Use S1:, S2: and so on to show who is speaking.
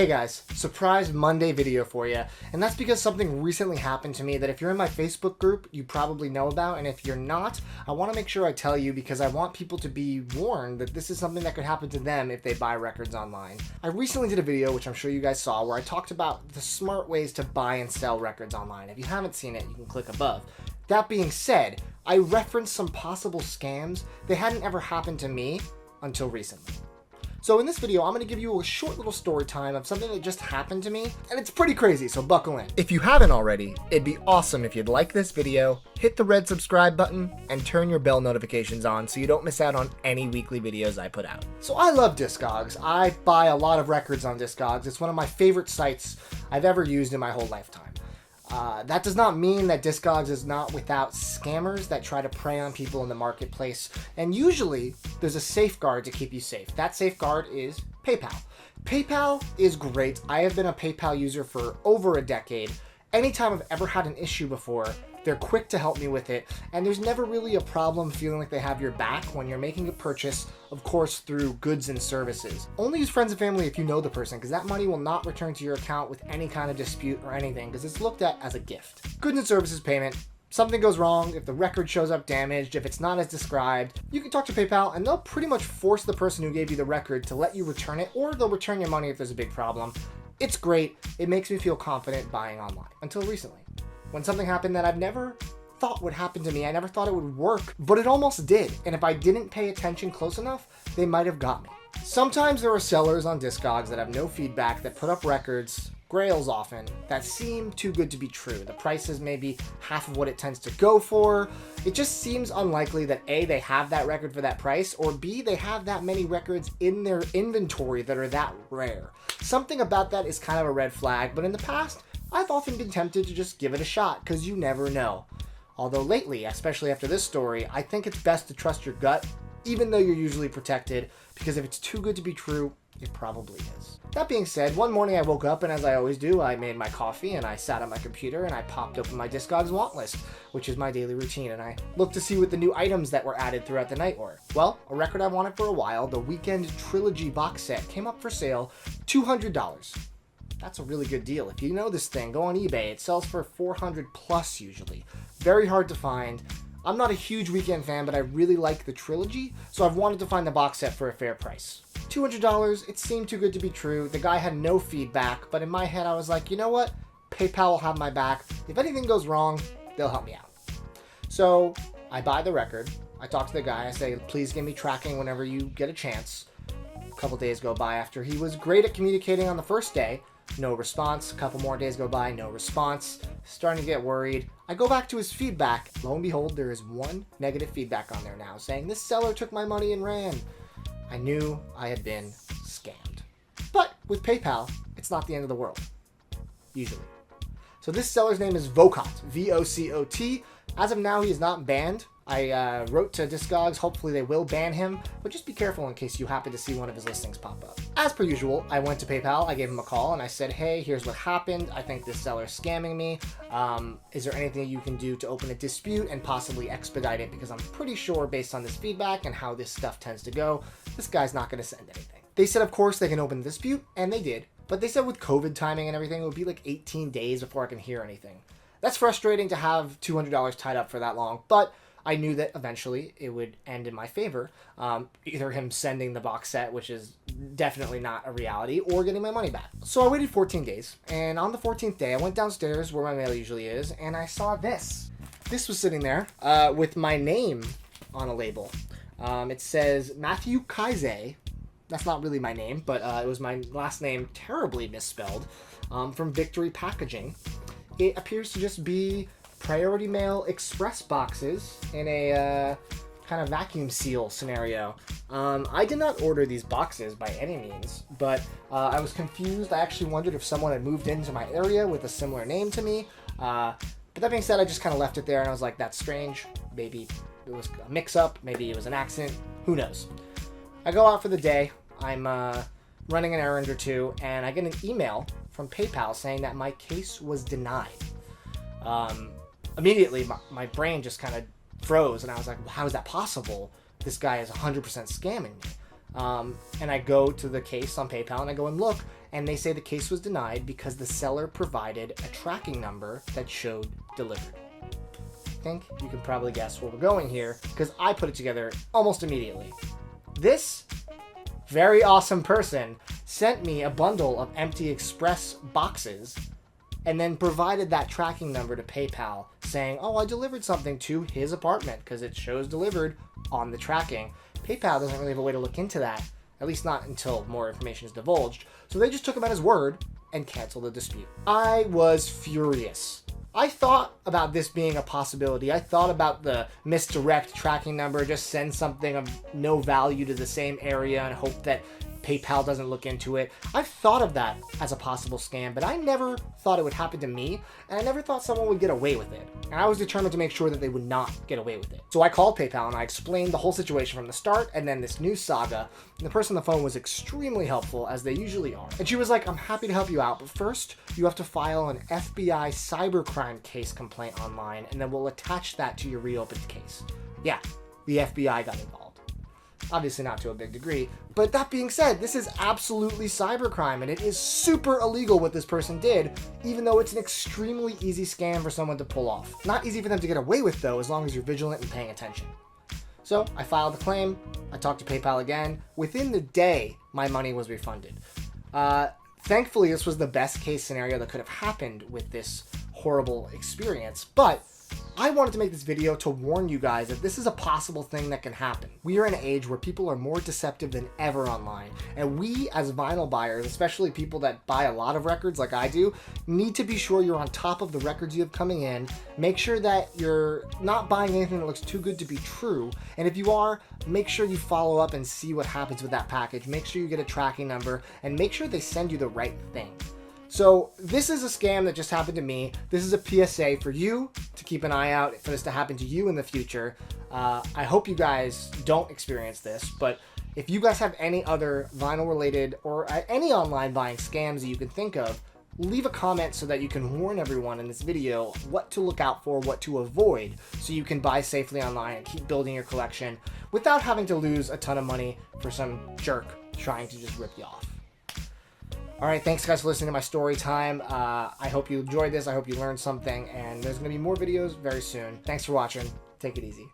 S1: guys, surprise Monday video for you, and that's because something recently happened to me that if you're in my Facebook group, you probably know about, and if you're not, I want to make sure I tell you because I want people to be warned that this is something that could happen to them if they buy records online. I recently did a video, which I'm sure you guys saw, where I talked about the smart ways to buy and sell records online. If you haven't seen it, you can click above. That being said, I referenced some possible scams that hadn't ever happened to me until recently. So in this video, I'm going to give you a short little story time of something that just happened to me, and it's pretty crazy, so buckle in. If you haven't already, it'd be awesome if you'd like this video, hit the red subscribe button, and turn your bell notifications on so you don't miss out on any weekly videos I put out. So I love Discogs. I buy a lot of records on Discogs. It's one of my favorite sites I've ever used in my whole lifetime. That does not mean that Discogs is not without scammers that try to prey on people in the marketplace, and usually there's a safeguard to keep you safe. That safeguard is PayPal. PayPal is great. I have been a PayPal user for over a decade. Anytime I've ever had an issue before, they're quick to help me with it, and there's never really a problem feeling like they have your back when you're making a purchase, of course, through goods and services. Only use friends and family if you know the person, because that money will not return to your account with any kind of dispute or anything, because it's looked at as a gift. Goods and services payment. Something goes wrong, if the record shows up damaged, if it's not as described, you can talk to PayPal and they'll pretty much force the person who gave you the record to let you return it, or they'll return your money if there's a big problem. It's great. It makes me feel confident buying online. Until recently, when something happened that I've never thought would happen to me. I never thought it would work, but it almost did. And if I didn't pay attention close enough, they might have got me. Sometimes there are sellers on Discogs that have no feedback, that put up records, grails often, that seem too good to be true. The prices may be half of what it tends to go for. It just seems unlikely that A, they have that record for that price, or B, they have that many records in their inventory that are that rare. Something about that is kind of a red flag, but in the past, I've often been tempted to just give it a shot, because you never know. Although lately, especially after this story, I think it's best to trust your gut, even though you're usually protected, because if it's too good to be true, it probably is. That being said, one morning I woke up, and as I always do, I made my coffee, and I sat on my computer, and I popped open my Discogs want list, which is my daily routine, and I looked to see what the new items that were added throughout the night were. Well, a record I wanted for a while, the Weekend Trilogy box set, came up for sale, $200. That's a really good deal. If you know this thing, go on eBay. It sells for $400 plus usually. Very hard to find. I'm not a huge Weekend fan, but I really like the trilogy, so I've wanted to find the box set for a fair price. $200, it seemed too good to be true. The guy had no feedback, but in my head I was like, you know what? PayPal will have my back. If anything goes wrong, they'll help me out. So I buy the record. I talk to the guy. I say, please give me tracking whenever you get a chance. A couple days go by after he was great at communicating on the first day. No response. A couple more days go by, no response. Starting to get worried. I go back to his feedback. Lo and behold, there is one negative feedback on there now saying, this seller took my money and ran. I knew I had been scammed. But with PayPal, it's not the end of the world. Usually. So this seller's name is Vocot. V-O-C-O-T. As of now, he is not banned. I wrote to Discogs, hopefully they will ban him, but just be careful in case you happen to see one of his listings pop up. As per usual, I went to PayPal, I gave him a call, and I said, hey, here's what happened. I think this seller's scamming me. Is there anything you can do to open a dispute and possibly expedite it? Because I'm pretty sure, based on this feedback and how this stuff tends to go, this guy's not going to send anything. They said, of course, they can open the dispute, and they did. But they said with COVID timing and everything, it would be like 18 days before I can hear anything. That's frustrating to have $200 tied up for that long, but I knew that eventually it would end in my favor. Either him sending the box set, which is definitely not a reality, or getting my money back. So I waited 14 days, and on the 14th day, I went downstairs where my mail usually is, and I saw this. This was sitting there with my name on a label. It says Matthew Kaise. That's not really my name, but it was my last name terribly misspelled, from Victory Packaging. It appears to just be Priority Mail Express boxes in a kind of vacuum seal scenario. I did not order these boxes by any means, but I was confused. I actually wondered if someone had moved into my area with a similar name to me. But that being said, I just kind of left it there, and I was like, that's strange. Maybe it was a mix-up. Maybe it was an accident. Who knows? I go out for the day. I'm running an errand or two, and I get an email from PayPal saying that my case was denied. Immediately, my brain just kind of froze, and I was like, well, how is that possible? This guy is 100% scamming me. And I go to the case on PayPal, and I go and look, and they say the case was denied because the seller provided a tracking number that showed delivered. I think you can probably guess where we're going here because I put it together almost immediately. This very awesome person sent me a bundle of empty express boxes and then provided that tracking number to PayPal saying, oh, I delivered something to his apartment because it shows delivered on the tracking. PayPal doesn't really have a way to look into that, at least not until more information is divulged. So they just took him at his word and canceled the dispute. I was furious. I thought about this being a possibility. I thought about the misdirect tracking number, just send something of no value to the same area and hope that PayPal doesn't look into it. I've thought of that as a possible scam, but I never thought it would happen to me, and I never thought someone would get away with it. And I was determined to make sure that they would not get away with it. So I called PayPal and I explained the whole situation from the start and then this new saga. And the person on the phone was extremely helpful, as they usually are. And she was like, I'm happy to help you out, but first you have to file an FBI cybercrime case complaint online, and then we'll attach that to your reopened case. Yeah, the FBI got involved. Obviously not to a big degree, but that being said, this is absolutely cybercrime, and it is super illegal what this person did, even though it's an extremely easy scam for someone to pull off. Not easy for them to get away with, though, as long as you're vigilant and paying attention. So I filed the claim, I talked to PayPal again. Within the day, my money was refunded. Thankfully, this was the best case scenario that could have happened with this horrible experience, but I wanted to make this video to warn you guys that this is a possible thing that can happen. We are in an age where people are more deceptive than ever online, and we as vinyl buyers, especially people that buy a lot of records like I do, need to be sure you're on top of the records you have coming in. Make sure that you're not buying anything that looks too good to be true, and if you are, make sure you follow up and see what happens with that package. Make sure you get a tracking number, and make sure they send you the right thing. So this is a scam that just happened to me. This is a PSA for you to keep an eye out for this to happen to you in the future. I hope you guys don't experience this, but if you guys have any other vinyl related or any online buying scams that you can think of, leave a comment so that you can warn everyone in this video what to look out for, what to avoid, so you can buy safely online and keep building your collection without having to lose a ton of money for some jerk trying to just rip you off. All right, thanks guys for listening to my story time. I hope you enjoyed this. I hope you learned something, and there's going to be more videos very soon. Thanks for watching. Take it easy.